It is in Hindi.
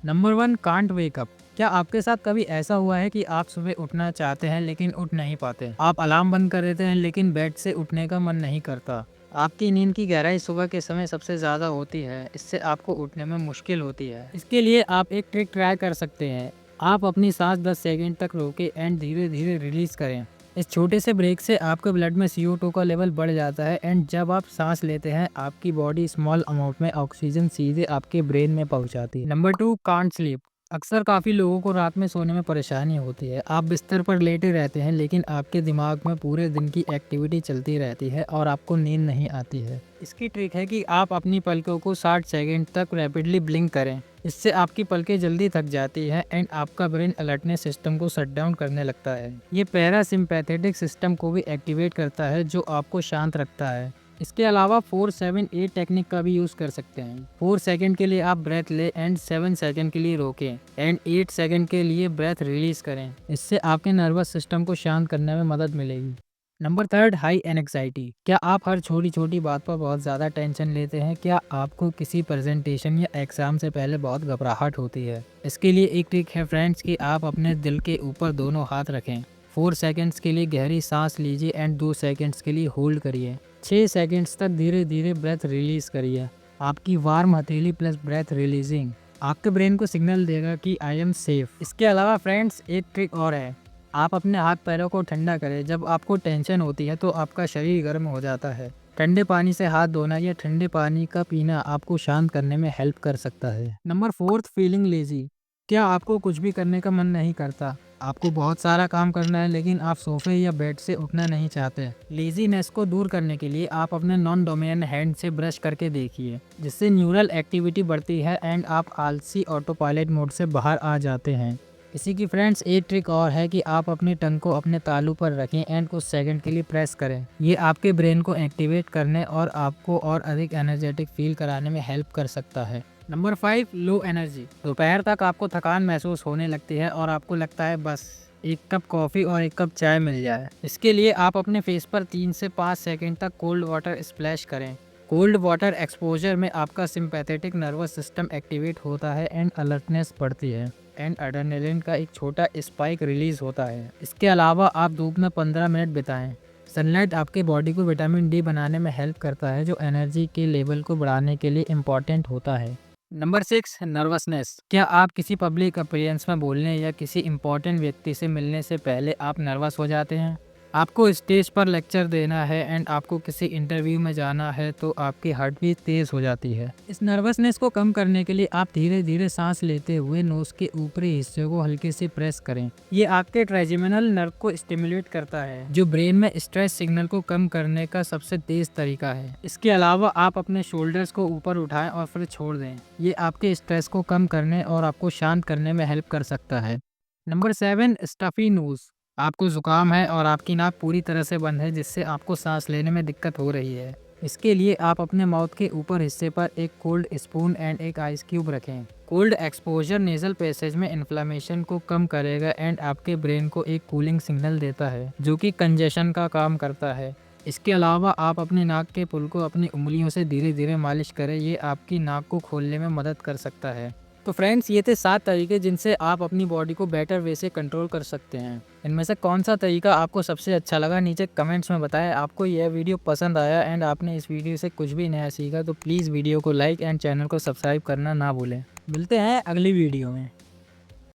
Number 1, can't wake up. क्या आपके साथ कभी ऐसा हुआ है कि आप सुबह उठना चाहते हैं लेकिन उठ नहीं पाते? आप अलार्म बंद कर देते हैं लेकिन बेड से उठने का मन नहीं करता। आपकी नींद की गहराई सुबह के समय सबसे ज़्यादा होती है, इससे आपको उठने में मुश्किल होती है। इसके लिए आप एक ट्रिक ट्राई कर सकते हैं। आप अपनी सांस 10 सेकंड तक रोकें एंड धीरे धीरे रिलीज करें। इस छोटे से ब्रेक से आपके ब्लड में CO2 का लेवल बढ़ जाता है एंड जब आप सांस लेते हैं आपकी बॉडी स्मॉल अमाउंट में ऑक्सीजन सीधे आपके ब्रेन में पहुंचाती है। Number 2, can't sleep. अक्सर काफ़ी लोगों को रात में सोने में परेशानी होती है। आप बिस्तर पर लेटे रहते हैं लेकिन आपके दिमाग में पूरे दिन की एक्टिविटी चलती रहती है और आपको नींद नहीं आती है। इसकी ट्रिक है कि आप अपनी पलकों को 60 सेकंड तक रैपिडली ब्लिंक करें। इससे आपकी पलकें जल्दी थक जाती है एंड आपका ब्रेन अलर्टनेस सिस्टम को शट डाउन करने लगता है। ये पैरासिम्पैथेटिक सिस्टम को भी एक्टिवेट करता है जो आपको शांत रखता है। इसके अलावा 4-7-8 टेक्निक का भी यूज़ कर सकते हैं। 4 सेकंड के लिए आप ब्रेथ ले एंड 7 सेकंड के लिए रोकें एंड 8 सेकंड के लिए ब्रेथ रिलीज करें। इससे आपके नर्वस सिस्टम को शांत करने में मदद मिलेगी। Number 3, high anxiety. क्या आप हर छोटी छोटी बात पर बहुत ज़्यादा टेंशन लेते हैं? क्या आपको किसी प्रेजेंटेशन या एग्जाम से पहले बहुत घबराहट होती है? इसके लिए एक ट्रिक है फ्रेंड्स कि आप अपने दिल के ऊपर दोनों हाथ रखें। 4 सेकंड्स के लिए गहरी सांस लीजिए एंड 2 सेकंड्स के लिए होल्ड करिए। 6 सेकंड्स तक धीरे धीरे ब्रेथ रिलीज करिए। आपकी वार्म हथेली प्लस ब्रेथ रिलीजिंग आपके ब्रेन को सिग्नल देगा कि आई एम सेफ। इसके अलावा फ्रेंड्स एक ट्रिक और है। आप अपने हाथ पैरों को ठंडा करें। जब आपको टेंशन होती है तो आपका शरीर गर्म हो जाता है। ठंडे पानी से हाथ धोना या ठंडे पानी का पीना आपको शांत करने में हेल्प कर सकता है। Number 4, feeling lazy. क्या आपको कुछ भी करने का मन नहीं करता? आपको बहुत सारा काम करना है लेकिन आप सोफे या बेड से उठना नहीं चाहते। लेजीनेस को दूर करने के लिए आप अपने नॉन डोमिनेंट हैंड से ब्रश करके देखिए, जिससे न्यूरल एक्टिविटी बढ़ती है एंड आप आलसी ऑटो पायलट मोड से बाहर आ जाते हैं। इसी की फ्रेंड्स एक ट्रिक और है कि आप अपनी टंग को अपने तालू पर रखें एंड कुछ सेकंड के लिए प्रेस करें। ये आपके ब्रेन को एक्टिवेट करने और आपको और अधिक एनर्जेटिक फील कराने में हेल्प कर सकता है। Number 5, low energy. दोपहर तक आपको थकान महसूस होने लगती है और आपको लगता है बस एक कप कॉफ़ी और एक कप चाय मिल जाए। इसके लिए आप अपने फेस पर 3 से 5 सेकंड तक कोल्ड वाटर स्प्लैश करें। कोल्ड वाटर एक्सपोजर में आपका सिंपैथेटिक नर्वस सिस्टम एक्टिवेट होता है एंड अलर्टनेस बढ़ती है एंड एड्रेनलिन का एक छोटा स्पाइक रिलीज होता है। इसके अलावा आप धूप में 15 मिनट बिताएं। सनलाइट आपके बॉडी को विटामिन डी बनाने में हेल्प करता है जो एनर्जी के लेवल को बढ़ाने के लिए इम्पॉर्टेंट होता है। Number 6, nervousness. क्या आप किसी पब्लिक अपीयरेंस में बोलने या किसी इम्पोर्टेंट व्यक्ति से मिलने से पहले आप नर्वस हो जाते हैं? आपको स्टेज पर लेक्चर देना है एंड आपको किसी इंटरव्यू में जाना है तो आपकी हार्ट बीट तेज हो जाती है। इस नर्वसनेस को कम करने के लिए आप धीरे धीरे सांस लेते हुए नोज के ऊपरी हिस्से को हल्के से प्रेस करें। ये आपके ट्राइजेमिनल नर्व को स्टिमुलेट करता है जो ब्रेन में स्ट्रेस सिग्नल को कम करने का सबसे तेज तरीका है। इसके अलावा आप अपने शोल्डर्स को ऊपर उठाएं और फिर छोड़ दें। ये आपके स्ट्रेस को कम करने और आपको शांत करने में हेल्प कर सकता है। Number 7, stuffy nose. आपको जुकाम है और आपकी नाक पूरी तरह से बंद है जिससे आपको सांस लेने में दिक्कत हो रही है। इसके लिए आप अपने माउथ के ऊपर हिस्से पर एक कोल्ड स्पून एंड एक आइस क्यूब रखें। कोल्ड एक्सपोजर नेजल पैसेज में इन्फ्लेमेशन को कम करेगा एंड आपके ब्रेन को एक कूलिंग सिग्नल देता है जो कि कंजेशन का काम करता है। इसके अलावा आप अपनी नाक के पुल को अपनी उंगलियों से धीरे धीरे मालिश करें। ये आपकी नाक को खोलने में मदद कर सकता है। तो फ्रेंड्स ये थे 7 तरीके जिनसे आप अपनी बॉडी को बेटर वे से कंट्रोल कर सकते हैं। इनमें से कौन सा तरीका आपको सबसे अच्छा लगा नीचे कमेंट्स में बताएं। आपको यह वीडियो पसंद आया एंड आपने इस वीडियो से कुछ भी नया सीखा तो प्लीज़ वीडियो को लाइक एंड चैनल को सब्सक्राइब करना ना भूलें। मिलते हैं अगली वीडियो में।